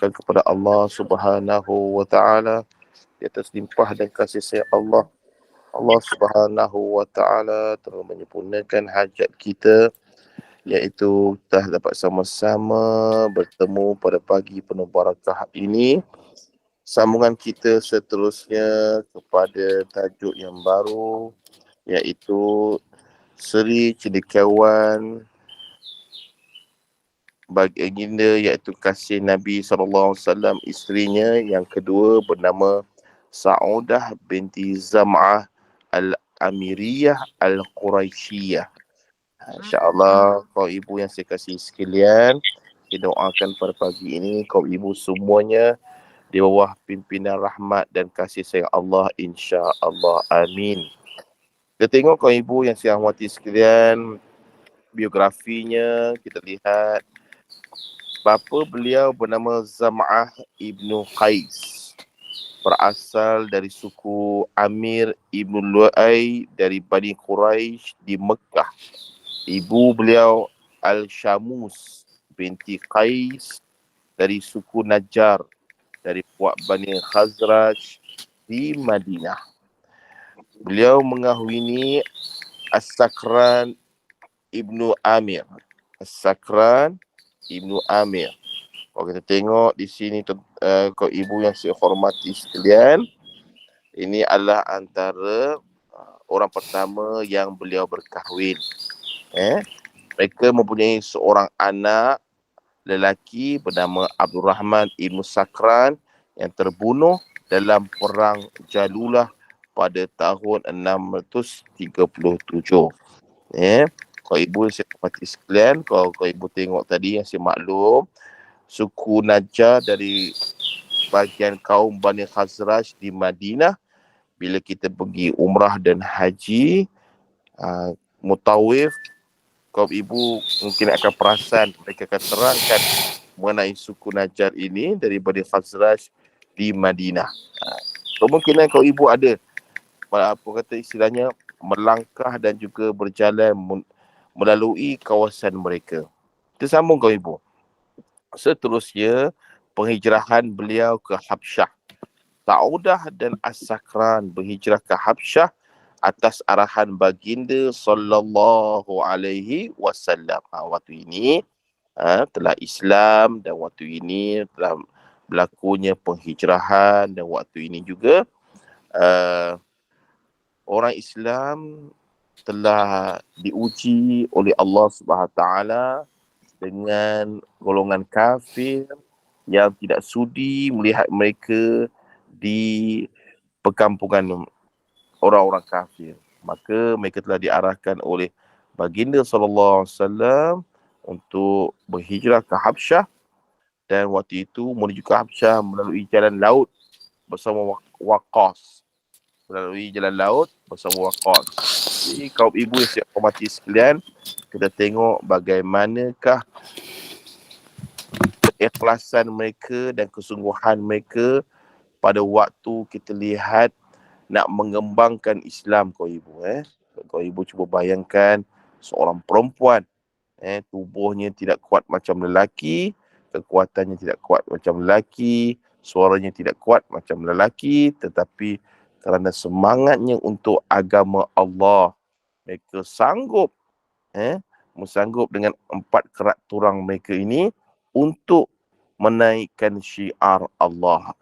bersyukurkan kepada Allah Subhanahu wa taala di atas limpah dan kasih sayang Allah. Allah Subhanahu wa taala telah menyempurnakan hajat kita, iaitu kita dapat sama-sama bertemu pada pagi penuh barakah ini. Sambungan kita seterusnya kepada tajuk yang baru, iaitu Seri Cendekiawan baginda, iaitu kasih Nabi SAW, isterinya yang kedua bernama Saudah binti Zam'ah Al-Amiriyah Al-Quraisyiyah. InsyaAllah kaum ibu yang saya kasih sekalian, saya doakan pada pagi ini kaum ibu semuanya di bawah pimpinan rahmat dan kasih sayang Allah, insya-Allah. Amin. Kita tengok kaum ibu yang saya hormati sekalian, biografinya kita lihat. Bapa beliau bernama Zam'ah ibnu Qais, berasal dari suku Amir ibnu Lu'ay dari Bani Quraisy di Mekah. Ibu beliau Al-Shamus binti Qais dari suku Najjar dari puak Bani Khazraj di Madinah. Beliau mengahwini As-Sakran ibnu Amir. As-Sakran ibnu Amir. Kalau kita tengok di sini, kau ibu yang saya hormati sekalian, ini adalah antara orang pertama yang beliau berkahwin. Mereka mempunyai seorang anak lelaki bernama Abdul Rahman ibnu Sakran yang terbunuh dalam perang Jalulah pada tahun 637. Kalau ibu saya hormati sekalian, kalau ibu tengok tadi yang saya maklum, suku Najjar dari bahagian kaum Bani Khazraj di Madinah, bila kita pergi umrah dan haji, mutawif, kaum ibu mungkin akan perasan, mereka akan terangkan mengenai suku Najjar ini dari Bani Khazraj di Madinah. Kemungkinan kaum ibu ada, apa kata istilahnya, melangkah dan juga berjalan melalui kawasan mereka. Kita sambung kaum ibu. Seterusnya, penghijrahan beliau ke Habsyah. Saudah dan As-Sakran berhijrah ke Habsyah atas arahan baginda sallallahu alaihi wasallam. Waktu ini telah Islam, dan waktu ini telah berlakunya penghijrahan, dan waktu ini juga orang Islam telah diuji oleh Allah Subhanahu Wa Taala dengan golongan kafir yang tidak sudi melihat mereka di perkampungan orang-orang kafir. Maka mereka telah diarahkan oleh baginda SAW untuk berhijrah ke Habsyah, dan waktu itu menuju ke Habsyah melalui jalan laut bersama Waqqas. Melalui jalan laut bersama Waqqas. Jadi kaum ibu yang saya hormati sekalian, kita tengok bagaimanakah keikhlasan mereka dan kesungguhan mereka pada waktu kita lihat nak mengembangkan Islam, kaum ibu. Kaum ibu cuba bayangkan seorang perempuan, tubuhnya tidak kuat macam lelaki, kekuatannya tidak kuat macam lelaki, suaranya tidak kuat macam lelaki, tetapi kerana semangatnya untuk agama Allah, mereka sanggup bersanggup dengan 4 kerat turang mereka ini untuk menaikkan syiar Allah.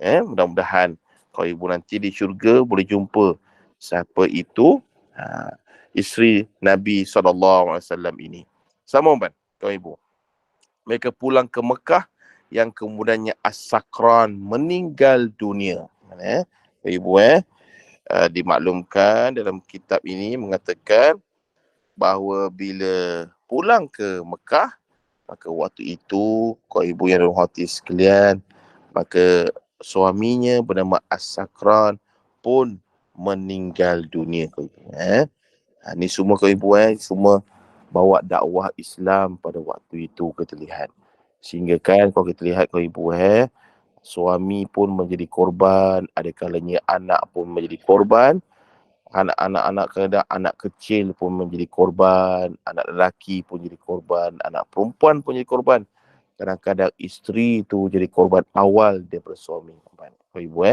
Mudah-mudahan kalau ibu nanti di syurga boleh jumpa siapa itu isteri Nabi SAW ini. Sama kan kawan ibu? Mereka pulang ke Mekah, yang kemudiannya As-Sakran meninggal dunia. Ibu dimaklumkan dalam kitab ini mengatakan bahawa bila pulang ke Mekah, maka waktu itu kaum ibu yang dirahmati sekalian, maka suaminya bernama As-Sakran pun meninggal dunia, kaum ibu. Ni semua kaum ibu semua bawa dakwah Islam pada waktu itu kita lihat. Sehingga kan kalau kita lihat kaum ibu suami pun menjadi korban, ada kalanya anak pun menjadi korban. Anak-anak kadang anak kecil pun menjadi korban, anak lelaki pun jadi korban, anak perempuan pun jadi korban. kadang-kadang isteri tu jadi korban awal daripada suami. Kau ibu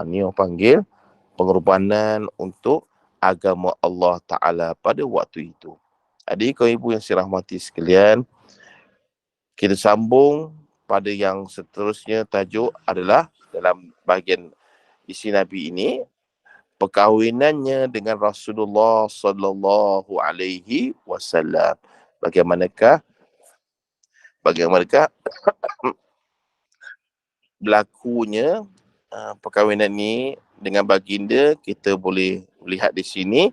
ni orang panggil pengorbanan untuk agama Allah Ta'ala pada waktu itu. Adik kau ibu yang dirahmati sekalian, kita sambung pada yang seterusnya. Tajuk adalah dalam bahagian isi Nabi ini, perkahwinannya dengan Rasulullah sallallahu alaihi wasallam. Bagaimanakah berlakunya perkahwinan ini dengan baginda. Kita boleh lihat di sini,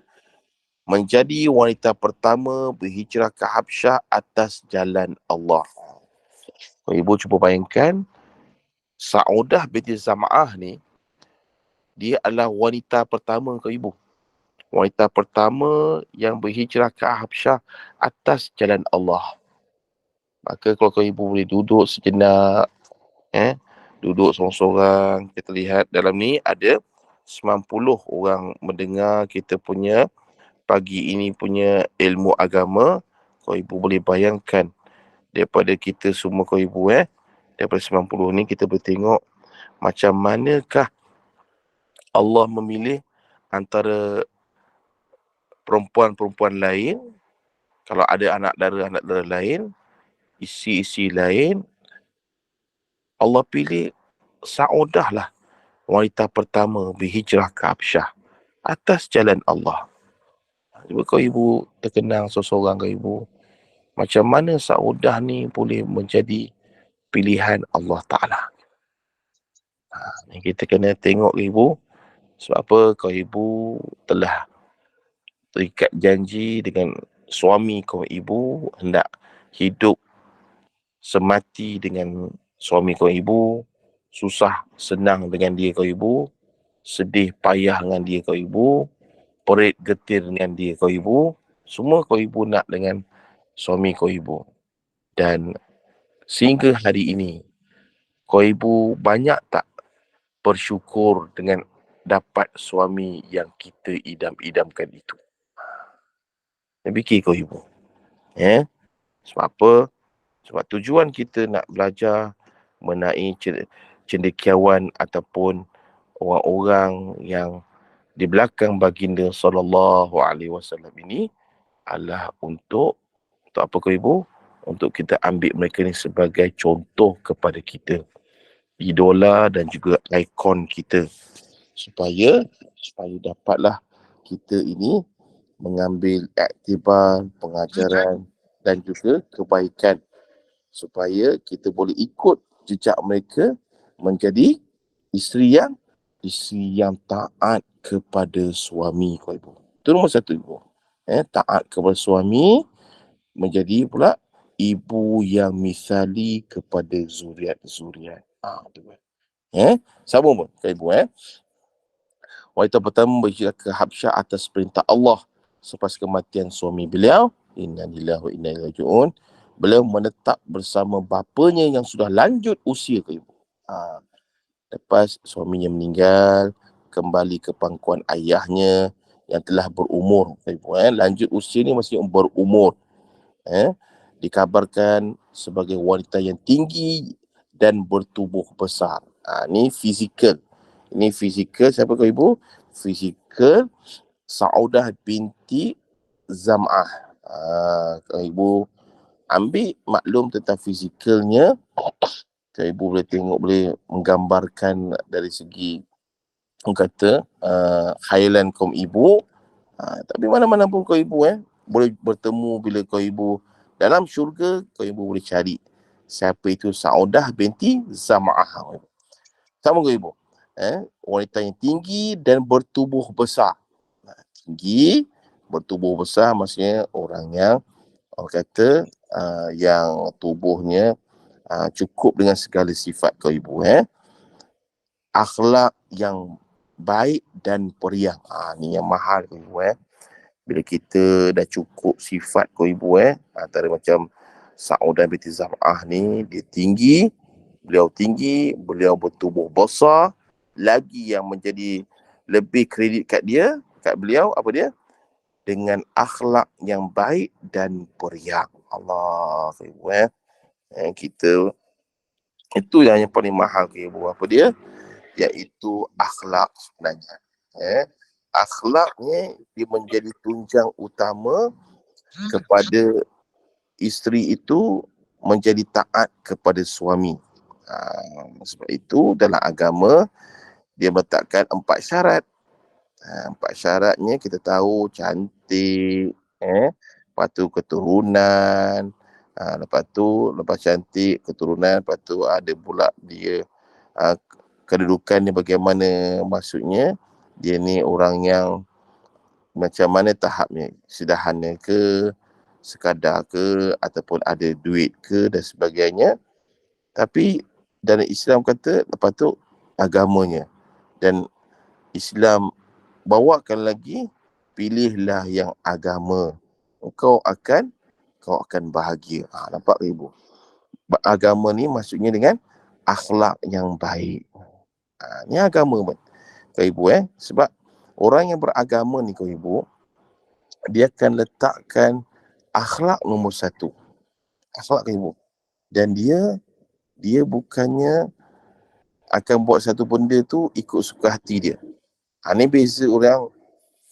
menjadi wanita pertama berhijrah ke Habsyah atas jalan Allah. Ibu cuba bayangkan, Saudah binti Zam'ah ni, dia adalah wanita pertama ke ibu. Wanita pertama yang berhijrah ke Habsyah atas jalan Allah. Maka kalau kau ibu boleh duduk sejenak, duduk sorang-sorang, kita lihat dalam ni ada 90 orang mendengar kita punya pagi ini punya ilmu agama. Kau ibu boleh bayangkan, daripada kita semua kau ibu daripada 90 ni kita boleh tengok macam manakah Allah memilih antara perempuan-perempuan lain. Kalau ada anak dara lain, isi-isi lain, Allah pilih Saudah lah wanita pertama berhijrah ke Habsyah atas jalan Allah. Cuba kau ibu terkenang seseorang kau ibu, macam mana Saudah ni boleh menjadi pilihan Allah Ta'ala. Kita kena tengok ibu, sebab apa kau ibu telah terikat janji dengan suami kau ibu, hendak hidup semati dengan suami kau ibu, susah senang dengan dia kau ibu, sedih payah dengan dia kau ibu, perit getir dengan dia kau ibu, semua kau ibu nak dengan suami kau ibu. Dan sehingga hari ini, kau ibu banyak tak bersyukur dengan dapat suami yang kita idam-idamkan itu? Fikir kau ibu. Sebab apa? Sebab tujuan kita nak belajar mengenai cendekiawan ataupun orang-orang yang di belakang baginda sallallahu alaihi wasallam ini adalah untuk apa kau ibu? Untuk kita ambil mereka ni sebagai contoh kepada kita, idola dan juga ikon kita, supaya dapatlah kita ini mengambil iktibar, pengajaran dan juga kebaikan, supaya kita boleh ikut jejak mereka menjadi isteri yang taat kepada suami kau ibu. Itu nombor satu ibu. Taat kepada suami, menjadi pula ibu yang misali kepada zuriat-zuriat. Sambung pun kau ibu. Wanita pertama berhijrah ke Habsyah atas perintah Allah selepas kematian suami beliau. Inna lillahi wa inna ilaihi raji'un. Beliau menetap bersama bapanya yang sudah lanjut usia ke ibu. Lepas suaminya meninggal, kembali ke pangkuan ayahnya yang telah berumur ke ibu. Lanjut usia ni masih berumur. Dikabarkan sebagai wanita yang tinggi dan bertubuh besar. Ni fizikal. Ini fizikal siapa kau ibu? Fizikal Saudah binti Zam'ah. Kau ibu ambil maklum tentang fizikalnya, kau ibu boleh tengok, boleh menggambarkan dari segi kata khayalan kaum ibu. Tapi mana-mana pun kau ibu boleh bertemu bila kau ibu dalam syurga, kau ibu boleh cari siapa itu Saudah binti Zam'ah. Sama kau ibu. Wanita yang tinggi dan bertubuh besar. Tinggi, bertubuh besar maksudnya orang yang kata yang tubuhnya cukup dengan segala sifat kau ibu. Akhlak yang baik dan periang. Ni yang mahal kau ibu. Bila kita dah cukup sifat kau ibu, antara macam Saudah binti Zam'ah ni, dia tinggi, beliau bertubuh besar. Lagi yang menjadi lebih kredit kat beliau, apa dia? Dengan akhlak yang baik dan periang. Allah, kita Itu yang paling mahal ke ibu. Apa dia? Iaitu akhlak sebenarnya. Akhlaknya dia menjadi tunjang utama kepada isteri itu menjadi taat kepada suami. Sebab itu dalam agama dia meletakkan 4 syarat. 4 syaratnya kita tahu cantik, lepas tu keturunan, lepas cantik, keturunan, lepas tu ada pula dia kedudukan dia bagaimana, maksudnya dia ni orang yang macam mana tahapnya, sederhana ke, sekadar ke, ataupun ada duit ke dan sebagainya. Tapi dalam Islam kata lepas tu agamanya, dan Islam bawakan lagi, pilihlah yang agama, kau akan bahagia. Nampak ke ibu? Agama ni maksudnya dengan akhlak yang baik. Ni agama pun kau ibu, sebab orang yang beragama ni kau ibu, dia akan letakkan akhlak nombor satu. Akhlak kau ibu. Dan dia bukannya akan buat satu benda tu ikut suka hati dia. Ni beza orang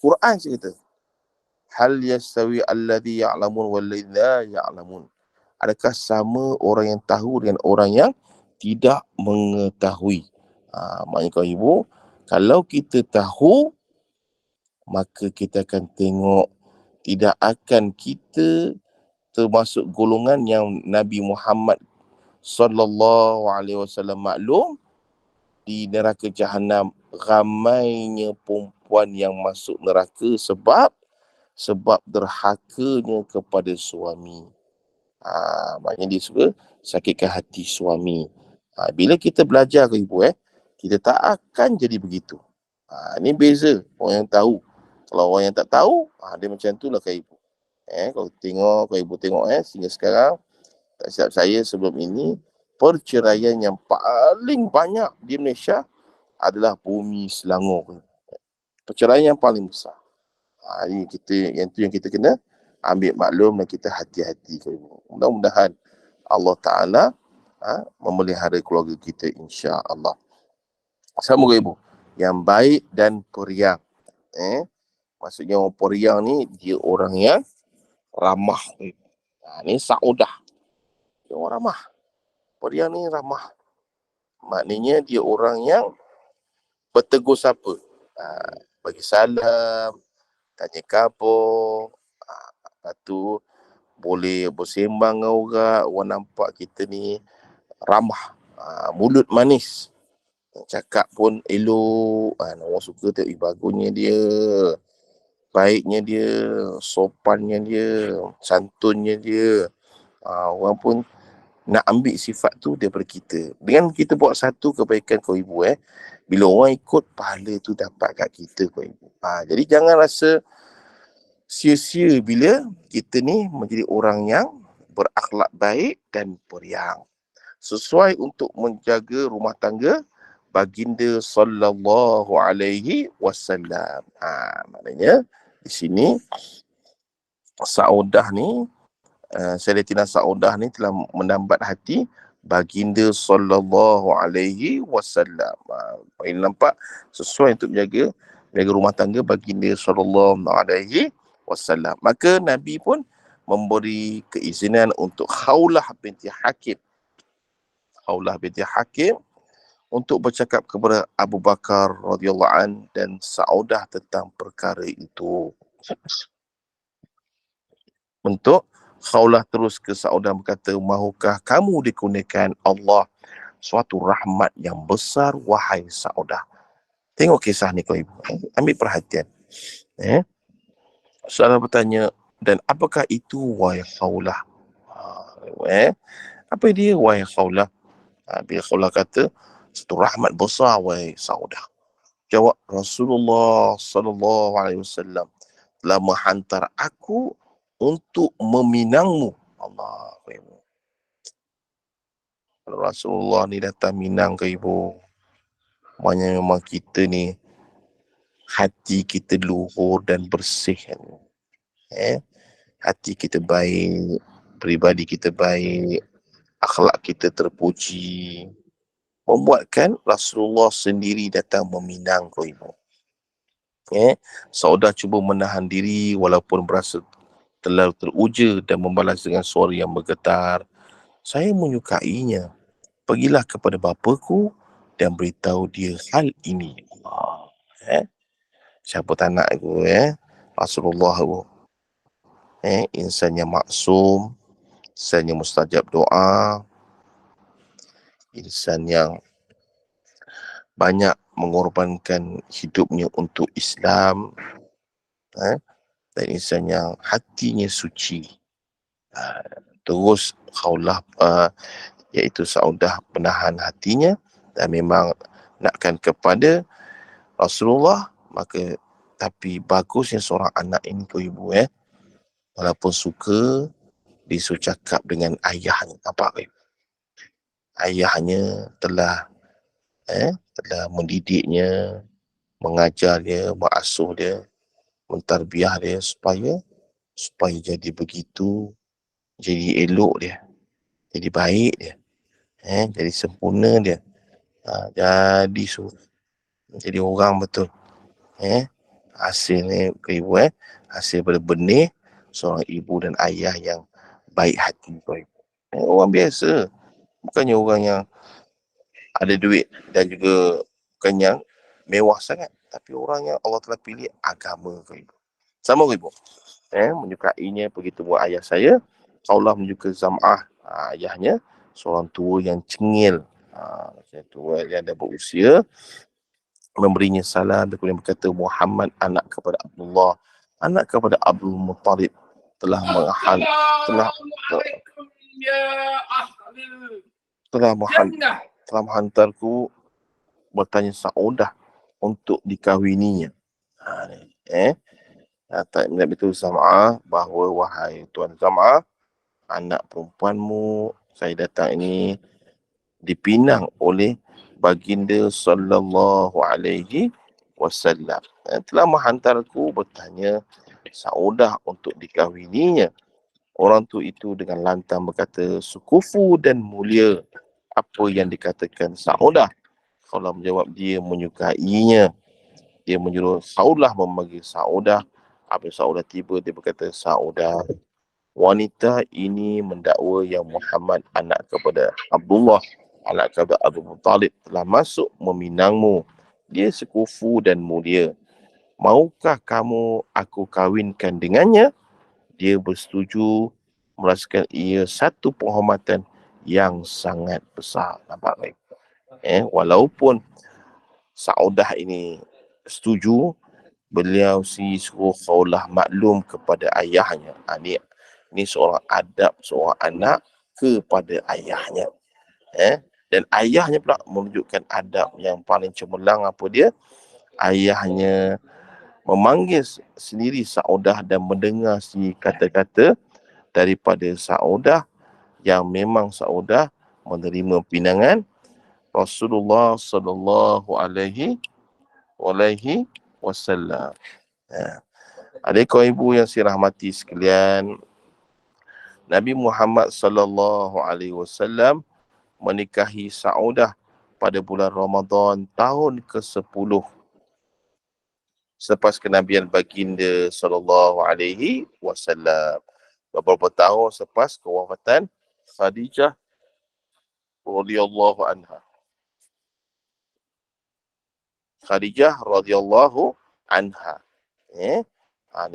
Quran cerita. Hal yastawi alladhi ya'lamun walladhi la ya'lamun. Adakah sama orang yang tahu dengan orang yang tidak mengetahui? Maknanya kau ibu, kalau kita tahu, maka kita akan tengok tidak akan kita termasuk golongan yang Nabi Muhammad sallallahu alaihi wasallam maklum di neraka jahanam ramainya perempuan yang masuk neraka sebab derhakanya kepada suami. Maknanya dia suka sakitkan hati suami. Bila kita belajar ke ibu, kita tak akan jadi begitu. Ni beza orang yang tahu. Kalau orang yang tak tahu, dia macam tu lah ke ibu. Kalau ibu tengok sehingga sekarang, tak silap saya sebelum ini, perceraian yang paling banyak di Malaysia adalah Bumi Selangor. Perceraian yang paling besar. Yang kita kena ambil maklum dan kita hati-hati. Mudah-mudahan Allah Ta'ala memelihara keluarga kita, insya-Allah. Sama ke ibu? Yang baik dan periang. Maksudnya orang periang ni dia orang yang ramah. Ni saudah. Dia orang ramah. Periang ni ramah. Maknanya dia orang yang bertegur sapa. Bagi salam, tanya khabar, lepas tu boleh bersembang dengan orang nampak kita ni ramah, mulut manis, cakap pun elok, orang suka tengok bagusnya dia, baiknya dia, sopannya dia, santunnya dia. Orang pun nak ambil sifat tu daripada kita. Dengan kita buat satu kebaikan kau ibu, bila orang ikut, pahala tu dapat kat kita kau ibu. Jadi jangan rasa sia-sia bila kita ni menjadi orang yang berakhlak baik dan periang. Sesuai untuk menjaga rumah tangga baginda sallallahu alaihi wasallam. Maknanya di sini Saudah ni, Sayyidatina Saudah ni telah menambat hati baginda sallallahu alaihi wasallam. Ini nampak sesuai untuk menjaga rumah tangga baginda sallallahu alaihi wasallam. Maka Nabi pun memberi keizinan untuk Khawlah binti Hakim. Khawlah binti Hakim untuk bercakap kepada Abu Bakar radhiyallahu an dan Saudah tentang perkara itu. Untuk Khawlah terus ke Saudah berkata, mahukah kamu dikurniakan Allah suatu rahmat yang besar, wahai Saudah? Tengok kisah ni kau ibu. Ambil perhatian. Saudah bertanya, dan apakah itu wahai Khawlah? Apa dia wahai Khawlah? Bila Khawlah kata, satu rahmat besar wahai Saudah. Jawab, Rasulullah sallallahu alaihi wasallam telah menghantar aku untuk meminangmu. Allah, ibu. Kalau Rasulullah ni datang minang ke ibu, maknanya memang kita ni hati kita luhur dan bersih. Hati kita baik, peribadi kita baik. akhlak kita terpuji, membuatkan Rasulullah sendiri datang meminang kau ibu. Saudah cuba menahan diri walaupun berasa terlalu teruja dan membalas dengan suara yang bergetar. Saya menyukainya. Pergilah kepada bapaku dan beritahu dia hal ini. Siapa tak nak aku, Rasulullah aku. Insan yang maksum, insan yang mustajab doa, insan yang banyak mengorbankan hidupnya untuk Islam, dan insan yang hatinya suci. Terus Khawlah iaitu Saudah menahan hatinya dan memang nakkan kepada Rasulullah, maka tapi bagusnya seorang anak ini kau ibu, walaupun suka disuruh cakap dengan ayahnya. Nampak ibu? Ayahnya telah mendidiknya, mengajar dia, mengasuh dia, mentarbiah dia supaya jadi begitu, jadi elok dia, jadi baik dia, jadi sempurna dia, jadi orang betul. Hasilnya ke ibu, hasil pada benih seorang ibu dan ayah yang baik hati. Orang biasa, bukannya orang yang ada duit dan juga kenyang, mewah sangat, tapi orang yang Allah telah pilih agama ke ibu. Sama ke ibu? Menyukainya begitu buat ayah saya. Allah menyukai Zam'ah, ayahnya, seorang tua yang cengil, tua yang dah berusia, memberinya salam dan kemudian berkata, Muhammad anak kepada Abdullah, anak kepada Abdul Muttalib telah menghantarku bertanya Saudah untuk dikahwininya. Nabi itu Zam'ah bahawa wahai Tuan Zam'ah, anak perempuanmu saya datang ini dipinang oleh baginda sallallahu alaihi wasallam. Telah menghantarku bertanya Saudah untuk dikahwininya. Orang tu itu dengan lantang berkata, sukufu dan mulia apa yang dikatakan Saudah. Kalau menjawab dia menyukainya. Dia menyuruh Saudah memanggil Saudah. Apabila Saudah tiba, dia berkata, Saudah, wanita ini mendakwa yang Muhammad anak kepada Abdullah, anak kepada Abu Talib telah masuk meminangmu. Dia sekufu dan mulia. Maukah kamu aku kahwinkan dengannya? Dia bersetuju, merasakan ia satu penghormatan yang sangat besar. Nampak baik? Walaupun Saudah ini setuju, beliau suruh Khawlah maklum kepada ayahnya. Ini seorang adab seorang anak kepada ayahnya. Dan ayahnya pula menunjukkan adab yang paling cemerlang apa dia? Ayahnya memanggil sendiri Saudah dan mendengar sendiri kata-kata daripada Saudah yang memang Saudah menerima pinangan Rasulullah sallallahu alaihi wasallam. Adik kau ibu yang dirahmati sekalian, Nabi Muhammad sallallahu alaihi wasallam menikahi Saudah pada bulan Ramadan tahun ke-10 selepas kenabian baginda sallallahu alaihi wasallam. Beberapa tahun selepas kewafatan Khadijah radhiyallahu anha. Khadijah radhiyallahu anha. Ni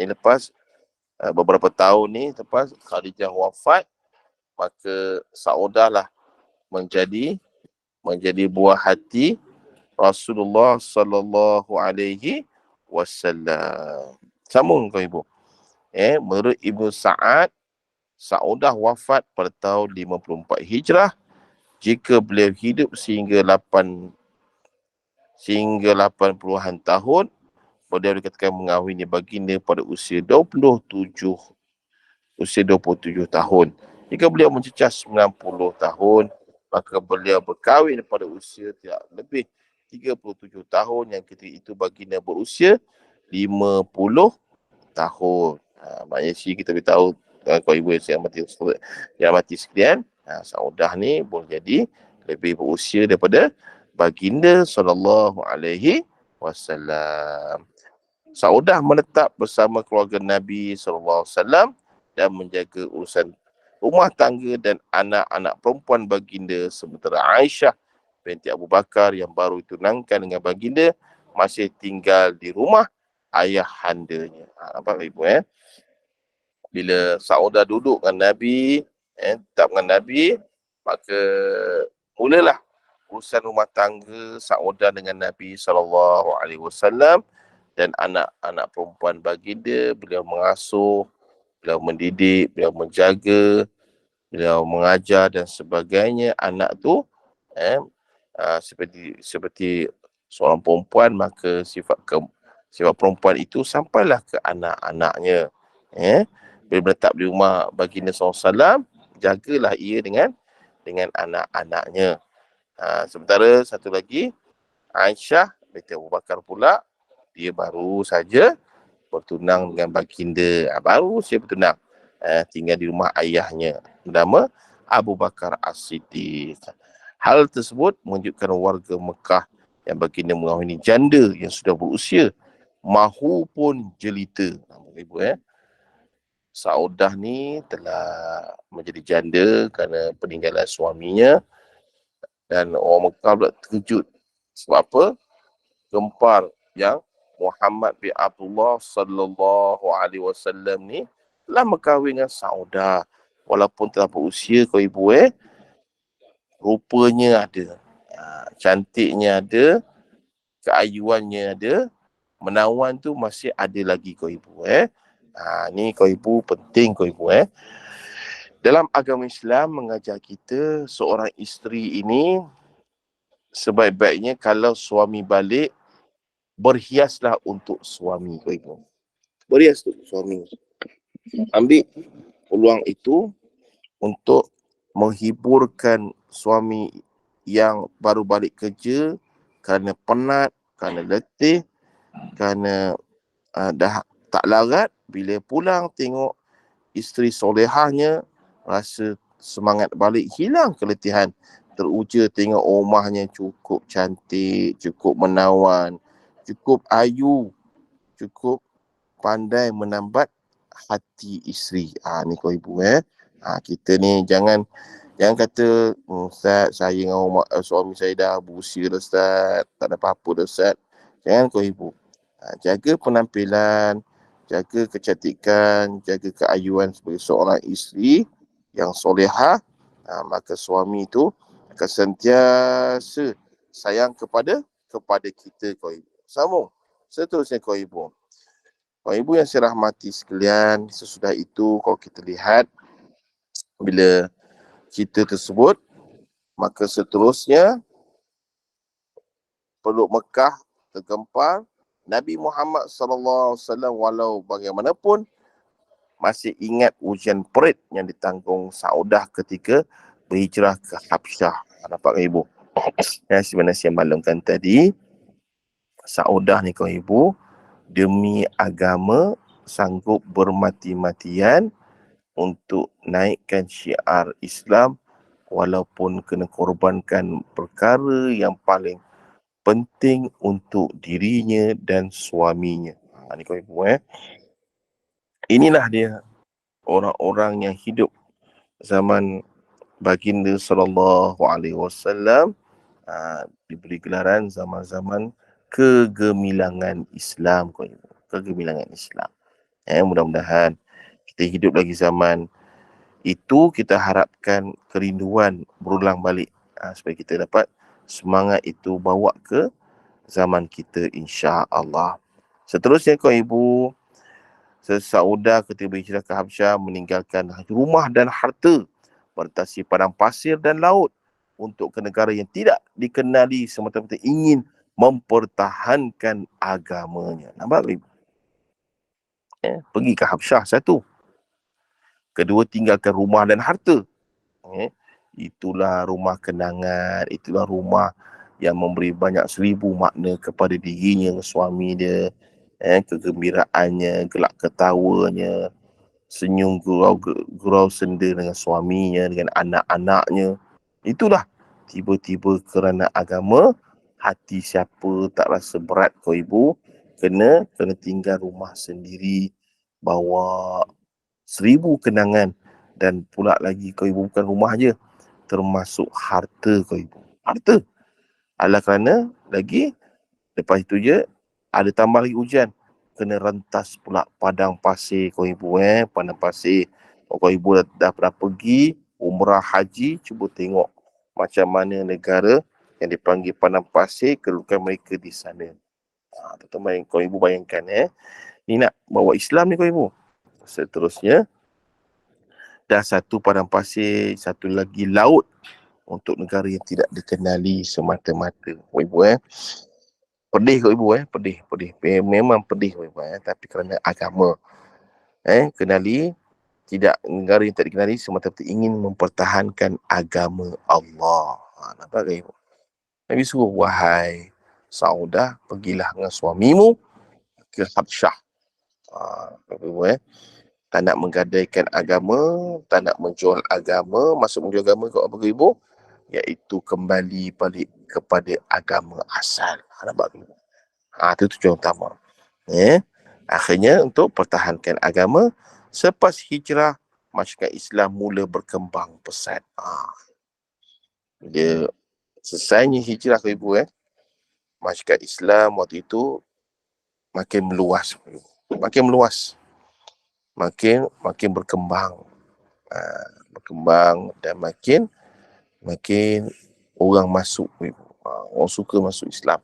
lepas beberapa tahun ni lepas Khadijah wafat, maka Saudah lah menjadi buah hati Rasulullah sallallahu alaihi wasallam. Sambung kau ibu. Menurut Ibnu Sa'ad, Saudah wafat pada tahun 54 Hijrah. Jika beliau hidup sehingga 80-an tahun, beliau dikatakan mengahwini baginda pada usia 27 tahun. Jika beliau mencecah 90 tahun, maka beliau berkahwin pada usia tidak lebih 37 tahun, yang ketika itu baginda berusia 50 tahun. Maknanya kita beritahu kau ibu yang mati sekalian, Saudah ni boleh jadi lebih berusia daripada baginda sallallahu alaihi wasallam. Saudah menetap bersama keluarga Nabi sallallahu alaihi wasallam dan menjaga urusan rumah tangga dan anak-anak perempuan baginda, sementara Aisyah binti Abu Bakar yang baru ditunangkan dengan baginda masih tinggal di rumah ayahandanya. Nampak ibu bila Saudah duduk dengan Nabi, tetap dengan Nabi, maka mulalah urusan rumah tangga Saudah dengan Nabi SAW dan anak-anak perempuan baginda. Beliau mengasuh, beliau mendidik, beliau menjaga, beliau mengajar dan sebagainya. Anak tu seperti seorang perempuan, maka sifat perempuan itu sampailah ke anak-anaknya. Bila menetap di rumah baginda SAW, jagalah ia dengan anak-anaknya. Sementara satu lagi, Aisyah binti Abu Bakar pula, dia baru saja bertunang dengan baginda. Baru saja bertunang. Tinggal di rumah ayahnya, nama Abu Bakar As-Siddiq. Hal tersebut menunjukkan warga Mekah yang baginda mengahwini janda yang sudah berusia mahu pun jelita. Ibu Saudah ni telah menjadi janda kerana peninggalan suaminya, dan orang Mekah pula terkejut. Sebab apa? Gempar yang Muhammad bin Abdullah sallallahu alaihi wasallam ni telah berkahwin dengan Saudah walaupun telah berusia, kau ibu rupanya ada, cantiknya ada, keayuannya ada, menawan tu masih ada lagi, kau ibu ni kau ibu penting, kau ibu dalam agama Islam mengajar kita seorang isteri ini sebaik-baiknya kalau suami balik, berhiaslah untuk suami, kau ibu. Berhias untuk suami. Ambil peluang itu untuk menghiburkan suami yang baru balik kerja kerana penat, kerana letih, kerana dah tak larat. Bila pulang tengok isteri solehahnya, rasa semangat balik, hilang keletihan. Teruja tengok rumahnya cukup cantik, cukup menawan, cukup ayu, cukup pandai menambat hati isteri. Ni kau ibu kita ni jangan kata, Ustaz, saya dengan suami saya dah berusia dah, Ustaz, tak ada apa-apa dah, Ustaz. Jangan kau ibu. Jaga penampilan, jaga kecantikan, jaga keayuan sebagai seorang isteri yang solehah, maka suami itu akan sentiasa sayang kepada kita, kau ibu. Sambung. Seterusnya, kau ibu. Kau ibu yang saya rahmati sekalian, sesudah itu kalau kita lihat bila kita tersebut, maka seterusnya penduduk Mekah tergempar. Nabi Muhammad SAW walau bagaimanapun masih ingat ujian perit yang ditanggung Saudah ketika berhijrah ke Habsyah. Nampak kan ibu? Sebenarnya saya maklumkan tadi, Saudah ni kau ibu, demi agama sanggup bermati-matian untuk naikkan syiar Islam walaupun kena korbankan perkara yang paling penting untuk dirinya dan suaminya. Ni kau ibu Inilah dia orang-orang yang hidup zaman baginda sallallahu alaihi wasallam, diberi gelaran zaman-zaman kegemilangan Islam, kau ibu. Kegemilangan Islam. Mudah-mudahan kita hidup lagi zaman itu, kita harapkan kerinduan berulang balik, supaya kita dapat semangat itu bawa ke zaman kita, insya-Allah. Seterusnya, kau ibu, Saudah ketika berhijrah ke Habsyah meninggalkan rumah dan harta, bertasi padang pasir dan laut untuk ke negara yang tidak dikenali, semata-mata ingin mempertahankan agamanya. Nampak ibu? Pergi ke Habsyah satu. Kedua, tinggalkan rumah dan harta. Itulah rumah kenangan, itulah rumah yang memberi banyak seribu makna kepada dirinya, suami dia, kegembiraannya, gelak ketawanya, senyum gurau senda dengan suaminya, dengan anak-anaknya. Itulah tiba-tiba kerana agama, hati siapa tak rasa berat kau ibu, kena tinggal rumah sendiri, bawa 1000 kenangan, dan pula lagi kau ibu bukan rumah je, termasuk harta kau ibu. Harta. Alah kerana lagi lepas itu je ada tambah lagi hujan. Kena rentas pula padang pasir kau ibu padang pasir. Kau ibu dah pernah pergi umrah haji, cuba tengok macam mana negara yang dipanggil padang pasir, kedudukan mereka di sana. Terutama kau ibu bayangkan ni nak bawa Islam ni kau ibu. Seterusnya dah satu padang pasir, satu lagi laut untuk negara yang tidak dikenali semata-mata. Kau ibu pedih kau ibu pedih. Memang pedih kau ibu tapi kerana agama kenali, tidak negara yang tak dikenali semata-mata ingin mempertahankan agama Allah. Nampak kau ibu? Nabi suruh, wahai Saudah, pergilah dengan suamimu ke Habsyah. Ibu tak nak menggadaikan agama, tak nak menjual agama. Maksud menjual agama kau apa ibu? Iaitu kembali balik kepada agama asal. Nampak ibu? Itu tujuan utama. Akhirnya untuk pertahankan agama, selepas hijrah, masyarakat Islam mula berkembang pesat. Dia selesainya hijrah ke ibu masyarakat Islam waktu itu makin meluas. Makin berkembang. Berkembang dan makin orang masuk ibu. Orang suka masuk Islam.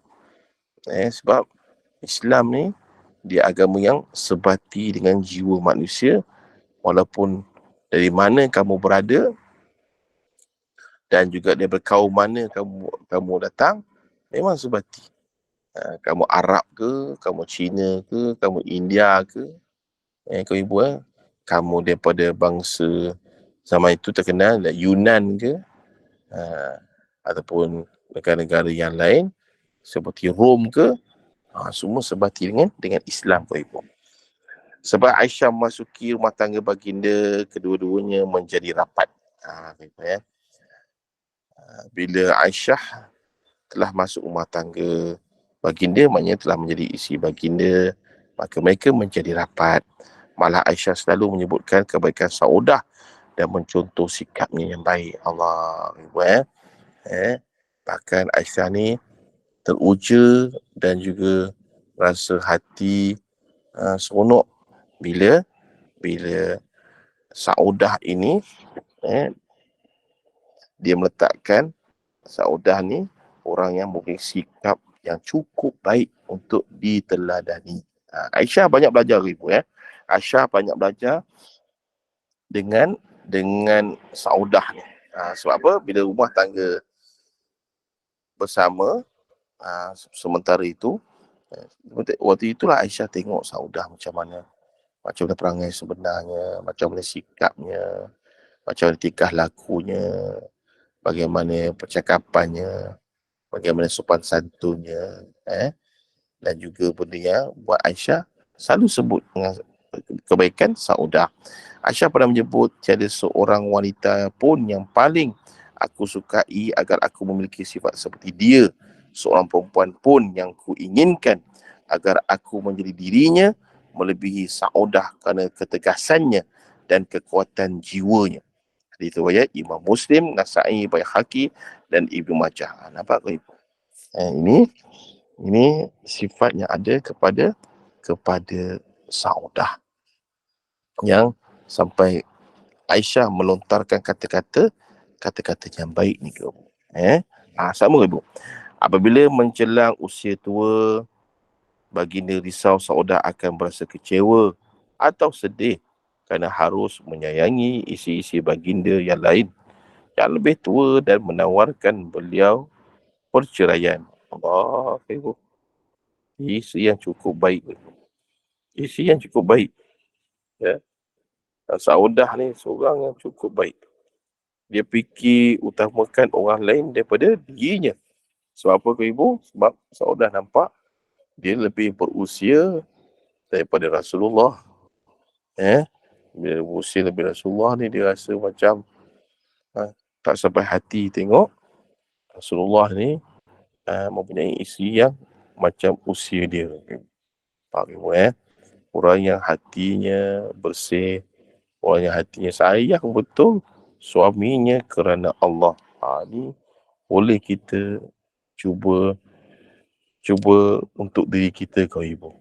Sebab Islam ni dia agama yang sebati dengan jiwa manusia, walaupun dari mana kamu berada dan juga dari kaum mana kamu datang, memang sebati. Kamu Arab ke, kamu Cina ke, kamu India ke, kau ibu kamu daripada bangsa zaman itu terkenal Yunan ke, ataupun negara-negara yang lain seperti Rom ke, semua sebati dengan Islam kau ibu. Sebab Aisyah memasuki rumah tangga baginda, kedua-duanya menjadi rapat. Bila Aisyah telah masuk rumah tangga baginda, maknanya telah menjadi isteri baginda, maka mereka menjadi rapat. Malah Aisyah selalu menyebutkan kebaikan Saudah dan mencontoh sikapnya yang baik. Allah, bahkan Aisyah ni teruja dan juga rasa hati seronok bila Saudah ini dia meletakkan Saudah ni orang yang mempunyai sikap yang cukup baik untuk diteladani. Aisyah banyak belajar ibu Aisyah banyak belajar dengan Saudah ni. Sebab apa? Bila rumah tangga bersama, sementara itu, waktu itulah Aisyah tengok Saudah macam mana perangai sebenarnya, macam mana sikapnya, macam mana tingkah lakunya, bagaimana percakapannya, bagaimana sopan santunnya, dan juga benda yang buat Aisyah selalu sebut dengan kebaikan Saudah. Aisyah pernah menyebut, tiada seorang wanita pun yang paling aku sukai agar aku memiliki sifat seperti dia. Seorang perempuan pun yang ku inginkan agar aku menjadi dirinya melebihi Saudah kerana ketegasannya dan kekuatan jiwanya. Hadis riwayat Imam Muslim, Nasa'i, Baihaqi dan Ibnu Majah. Nampak ke ibu? Ini sifat yang ada kepada Saudah, yang sampai Aisyah melontarkan kata-kata yang baik ni ke ibu. Sama ibu. Apabila menjelang usia tua, baginda risau Saudah akan berasa kecewa atau sedih kerana harus menyayangi isi-isi baginda yang lain yang lebih tua dan menawarkan beliau perceraian. Allah, ibu. Isi yang cukup baik. Isi yang cukup baik. Saudah ni seorang yang cukup baik. Dia fikir utamakan orang lain daripada dirinya. Sebab apa ke ibu? Sebab Saudah nampak dia lebih berusia daripada Rasulullah. Bila berusia lebih Rasulullah ni dia rasa macam tak sampai hati tengok Rasulullah ni mempunyai isteri yang macam usia dia. Faham Orang yang hatinya bersih, orang yang hatinya sayang betul suaminya kerana Allah. Ni boleh kita cuba untuk diri kita kau ibu.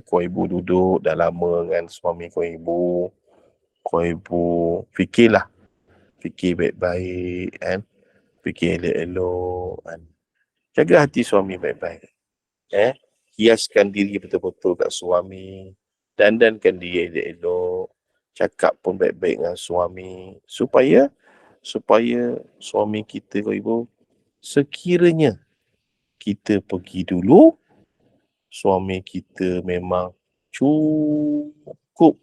Kau ibu duduk dah lama dengan suami kau ibu. Kau ibu fikir baik-baik kan. Fikir elok-elok kan. Jaga hati suami baik-baik. Hiaskan diri betul-betul kat suami. Dandankan dia elok-elok. Cakap pun baik-baik dengan suami. Supaya suami kita kau ibu, sekiranya kita pergi dulu, suami kita memang cukup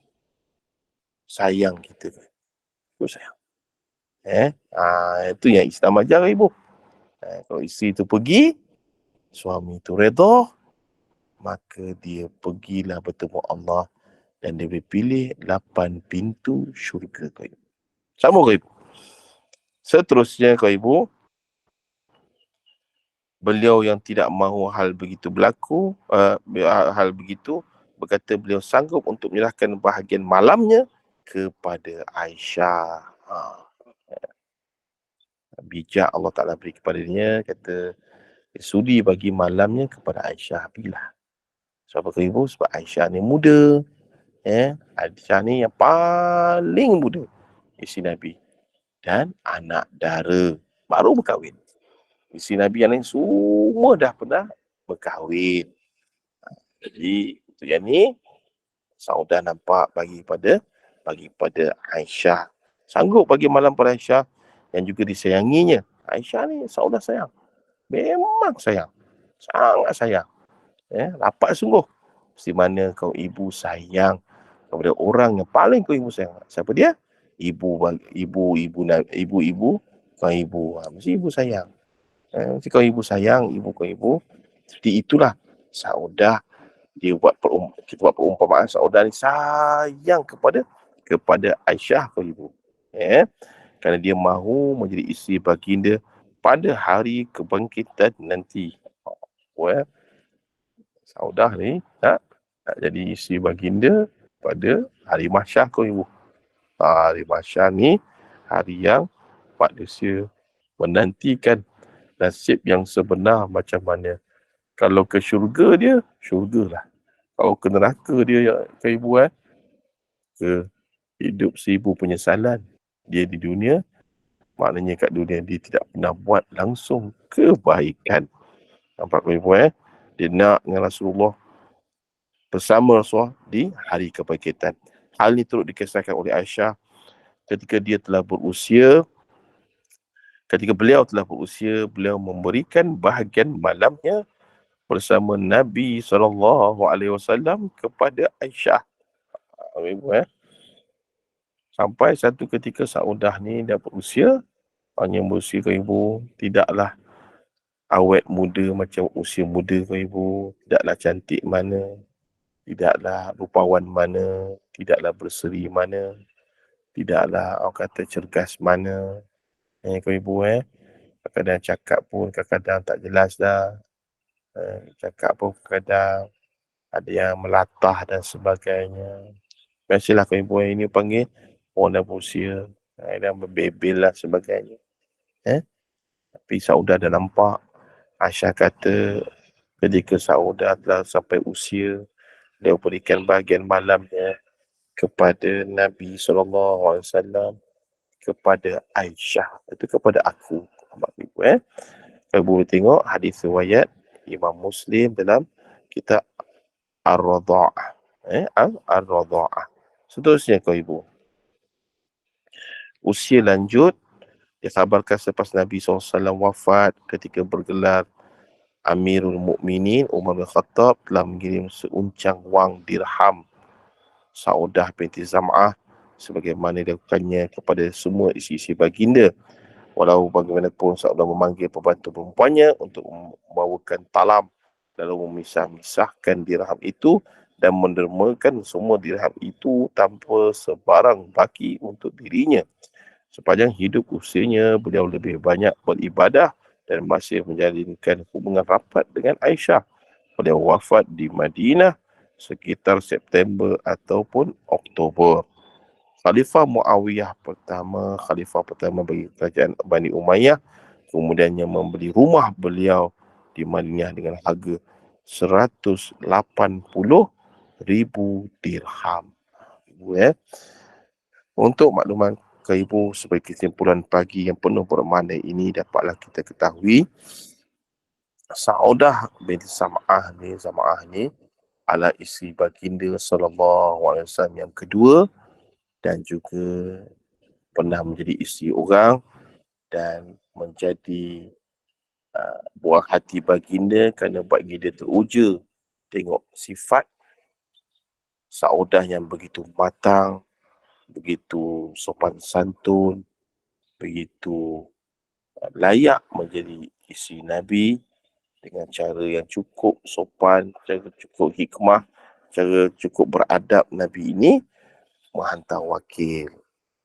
sayang kita. Cukup sayang. Itu yang Islam ajar ibu. Kalau isteri tu pergi, suami tu redha, maka dia pergilah bertemu Allah dan dia boleh pilih 8 pintu syurga kau ibu. Sama kau ibu. Seterusnya kau ibu, beliau yang tidak mahu hal begitu berlaku, hal begitu, berkata beliau sanggup untuk menyerahkan bahagian malamnya kepada Aisyah. Bijak Allah Ta'ala beri kepadanya, kata sudi bagi malamnya kepada Aisyah. Bila? Sebab apa ibu? Sebab Aisyah ni muda. Aisyah ni yang paling muda isteri Nabi. Dan anak dara. Baru berkahwin. Isteri Nabi yang lain semua dah pernah berkahwin. Jadi, untuk yang ni, Saudah nampak bagi pada Aisyah. Sanggup bagi malam pada Aisyah yang juga disayanginya. Aisyah ni Saudah sayang. Memang sayang. Sangat sayang. Rapat sungguh. Mesti mana kau ibu sayang kepada orang yang paling kau ibu sayang. Siapa dia? Ibu. Kau ibu. Mesti ibu sayang. Mesti kau ibu sayang, kau ibu. Seperti itulah Saudah kita buat perumpamaan Saudah ni sayang kepada Aisyah kau ibu. Kerana dia mahu menjadi isteri baginda pada hari kebangkitan nanti. Saudah ni nak jadi isteri baginda pada hari mahsyar kau ibu. Hari mahsyar ni hari yang manusia menantikan nasib yang sebenar macam mana. Kalau ke syurga dia, syurgalah. Kalau ke neraka dia kau ibu ke hidup 1000 penyesalan. Dia di dunia, maknanya kat dunia dia tidak pernah buat langsung kebaikan. Nampak kau ibu Dia nak dengan Rasulullah, bersama Rasulullah di hari kebangkitan. Hal ini turut dikisahkan oleh Aisyah ketika beliau telah berusia, beliau memberikan bahagian malamnya bersama Nabi SAW kepada Aisyah. Sampai satu ketika Saudah ni dah berusia, hanya berusia kau ibu, tidaklah awet muda macam usia muda kau ibu, tidaklah cantik mana, tidaklah rupawan mana, tidaklah berseri mana, tidaklah orang kata cergas mana. Kau ibu kadang-kadang cakap pun kadang-kadang tak jelas dah. Cakap pun kadang ada yang melatah dan sebagainya. Biasalah kau ibu ini panggil orang dah berusia, dan berbebel lah sebagainya. Tapi Saudah dah nampak. Aisyah kata ketika Saudah telah sampai usia, dia berikan bahagian malamnya kepada Nabi SAW, kepada Aisyah, itu kepada aku. Ibu boleh tengok hadis riwayat Imam Muslim dalam kitab Ar-Radha'ah. Ar-Radha'ah. Seterusnya kau ibu, usia lanjut dikhabarkan selepas Nabi SAW wafat ketika bergelar Amirul Mukminin, Umar bin Khattab telah mengirim seuncang wang dirham Saudah binti Zam'ah sebagaimana dilakukannya kepada semua isi-isi baginda. Walau bagaimanapun Saudah memanggil pembantu perempuannya untuk membawakan talam lalu memisah-misahkan dirham itu dan mendermakan semua dirham itu tanpa sebarang baki untuk dirinya. Sepanjang hidup usianya, beliau lebih banyak beribadah dan masih menjalinkan hubungan rapat dengan Aisyah. Beliau wafat di Madinah sekitar September ataupun Oktober. Khalifah pertama bagi kerajaan Bani Umayyah, kemudiannya membeli rumah beliau di Madinah dengan harga 180,000 dirham. Untuk makluman ke ibu sebagai kesimpulan pagi yang penuh bermakna ini, dapatlah kita ketahui Saudah binti Zam'ah ni adalah isteri baginda SAW yang kedua dan juga pernah menjadi isteri orang dan menjadi buah hati baginda kerana baginda teruja tengok sifat Saudah yang begitu matang, begitu sopan santun, begitu layak menjadi isteri Nabi dengan cara yang cukup sopan, cara cukup hikmah, cara cukup beradab. Nabi ini menghantar wakil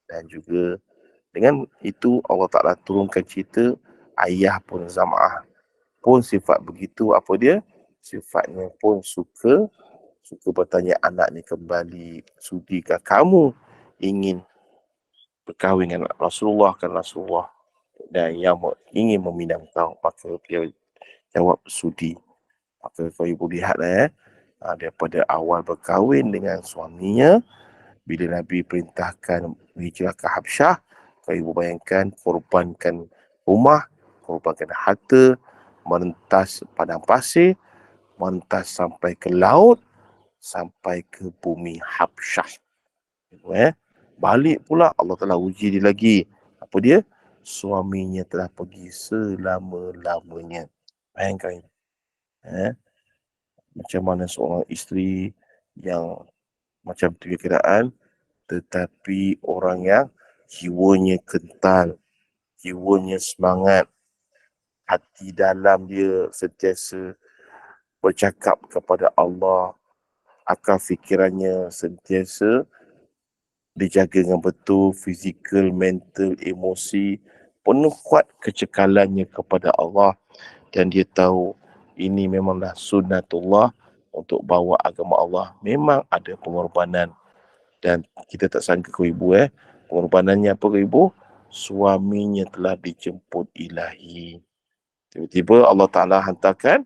dan juga dengan itu Allah Ta'ala turunkan cerita ayah pun Zam'ah pun sifat begitu. Apa dia? Sifatnya pun suka bertanya anak ni kembali, sudikah kamu ingin berkahwin dengan Rasulullah dan yang ingin meminang kau? Maka dia jawab sudi. Maka kau ibu lihatlah daripada awal berkahwin dengan suaminya, bila Nabi perintahkan hijrah ke Habsyah, kau ibu bayangkan korbankan rumah, korbankan harta, merentas padang pasir, merentas sampai ke laut, sampai ke bumi Habsyah. Balik pula Allah telah uji dia lagi. Apa dia? Suaminya telah pergi selama-lamanya. Bayangkan. Macam mana seorang isteri yang macam tiga kiraan, tetapi orang yang jiwanya kental, jiwanya semangat, hati dalam dia sentiasa bercakap kepada Allah, akal fikirannya sentiasa dijaga dengan betul, fizikal, mental, emosi, penuh kuat kecekalannya kepada Allah dan dia tahu ini memanglah sunnatullah untuk bawa agama Allah. Memang ada pengorbanan dan kita tak sangka ke ibu pengorbanannya apa ke ibu? Suaminya telah dijemput ilahi. Tiba-tiba Allah Ta'ala hantarkan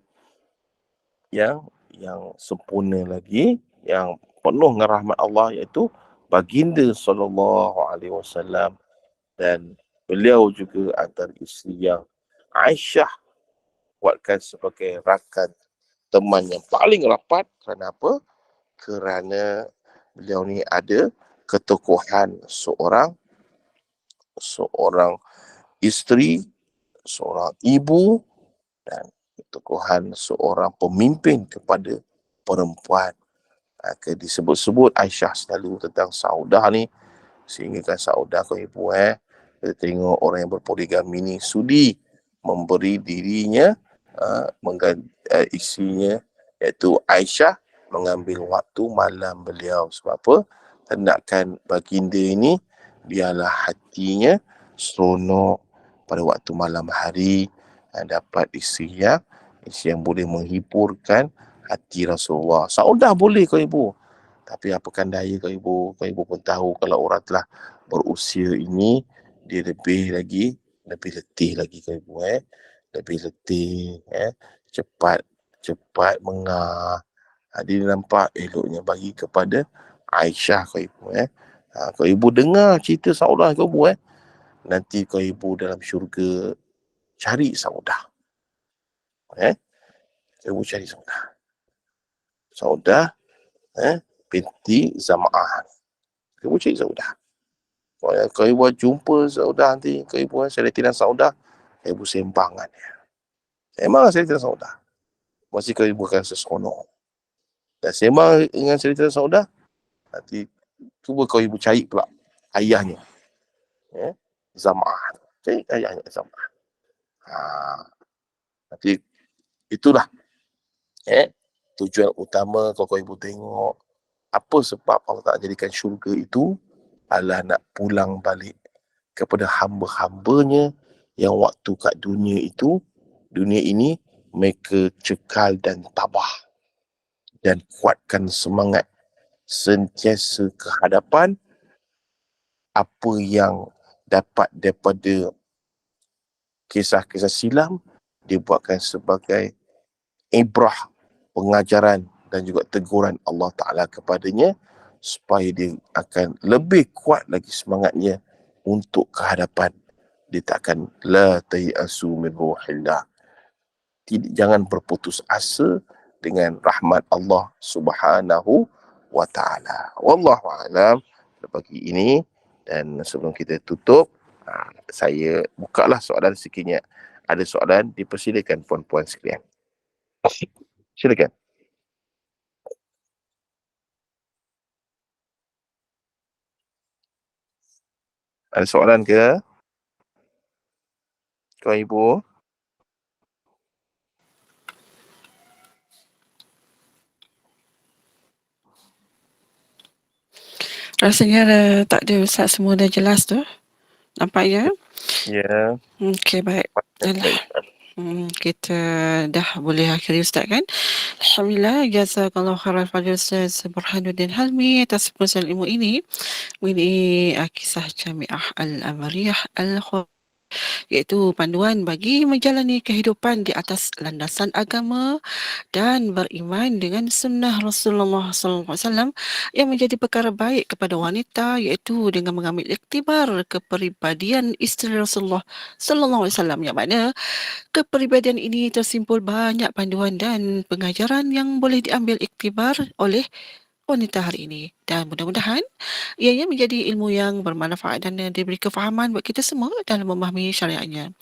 yang sempurna lagi, yang penuh dengan rahmat Allah, iaitu baginda SAW, dan beliau juga antara isteri yang Aisyah buatkan sebagai rakan teman yang paling rapat. Kerana apa? Kerana beliau ni ada ketokohan seorang isteri, seorang ibu dan ketokohan seorang pemimpin kepada perempuan. Disebut-sebut Aisyah selalu tentang Saudah ni, sehingga kan Saudah kau ibu kita tengok orang yang berpoligami ni sudi memberi dirinya isinya iaitu Aisyah mengambil waktu malam beliau. Sebab apa? Hendakkan baginda ini biarlah hatinya seronok pada waktu malam hari, dapat isteri yang boleh menghiburkan hati Rasulullah. Saudah boleh kau ibu, tapi apakan daya kau ibu? Kau ibu pun tahu kalau orang telah berusia ini, dia lebih letih lagi kau ibu lebih letih cepat mengah. Dia nampak eloknya bagi kepada Aisyah kau ibu kau ibu dengar cerita Saudah kau ibu nanti kau ibu dalam syurga cari Saudah kau ibu cari Saudah binti Zam'ah. Kau ibu cari Saudah. Kau ibu jumpa Saudah nanti, kau ibu Syaritina Saudah, kau ibu sembangan memang Syaritina Saudah masih kau ibu akan seronok. Dan sembang dengan Syaritina Saudah, nanti cuba kau ibu cari pula ayahnya Zam'ah. Cari ayahnya Zam'ah. Nanti itulah tujuan utama kalau kau ibu tengok, apa sebab Allah Ta'ala jadikan syurga itu adalah nak pulang balik kepada hamba-hambanya yang waktu kat dunia ini mereka cekal dan tabah, dan kuatkan semangat sentiasa ke hadapan apa yang dapat daripada kisah-kisah silam dibuatkan sebagai ibrah, pengajaran dan juga teguran Allah Ta'ala kepadanya, supaya dia akan lebih kuat lagi semangatnya untuk kehadapan. Dia takkan la tayasu min ruhillah, jangan berputus asa dengan rahmat Allah Subhanahu wa Ta'ala. Wallahu a'lam pagi ini. Dan sebelum kita tutup, saya bukalah soalan sekiranya ada soalan, dipersilakan puan-puan sekalian. Silakan. Ada soalan ke? Tuan Ibu? Rasanya tak ada, Ustaz, semua dah jelas tu. Nampak ya? Ya. Okey, baik. Alah. Kita dah boleh akhiri, Ustaz, kan? Alhamdulillah, jazakallahu khairan pada Ustaz Burhanuddin Halmi atas perkongsian ilmu ini. Ini kisah Jamiah Al-Amariyah iaitu panduan bagi menjalani kehidupan di atas landasan agama dan beriman dengan sunnah Rasulullah SAW yang menjadi perkara baik kepada wanita, iaitu dengan mengambil iktibar kepribadian isteri Rasulullah SAW, yang mana kepribadian ini tersimpul banyak panduan dan pengajaran yang boleh diambil iktibar oleh wanita hari ini, dan mudah-mudahan ianya menjadi ilmu yang bermanfaat dan diberi kefahaman buat kita semua dalam memahami syariatnya.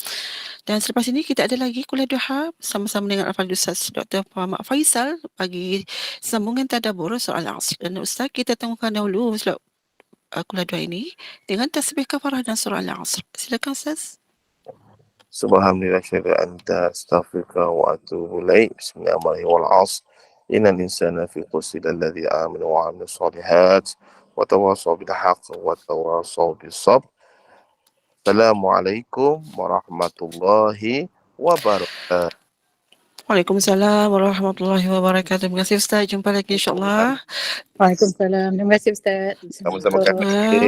Dan selepas ini kita ada lagi kuliah duha sama-sama dengan Al-Fadhil Ustaz Dr. Muhammad Faisal bagi sambungan tadabbur soal Asr. Dan Ustaz, kita tengokkan dahulu kuliah duha ini dengan tasbih kafarah dan surah Al-Asr. Silakan, Ustaz. Subhanallah syaitan anta astaghfiruka wa atubu ilaik. Bismillahirrahmanirrahim. Wal 'asr. Innal insana fi khusr illa alladhina amanu wa 'amilus shalihat wa tawassaw bil haqqi wa tawassaw bis sabr. Assalamualaikum warahmatullahi wabarakatuh. Waalaikumsalam warahmatullahi wabarakatuh. Terima kasih, Ustaz. Jumpa lagi, insyaAllah. Waalaikumsalam. Terima kasih Ustaz. Sama-sama Assalamualaikum. kata.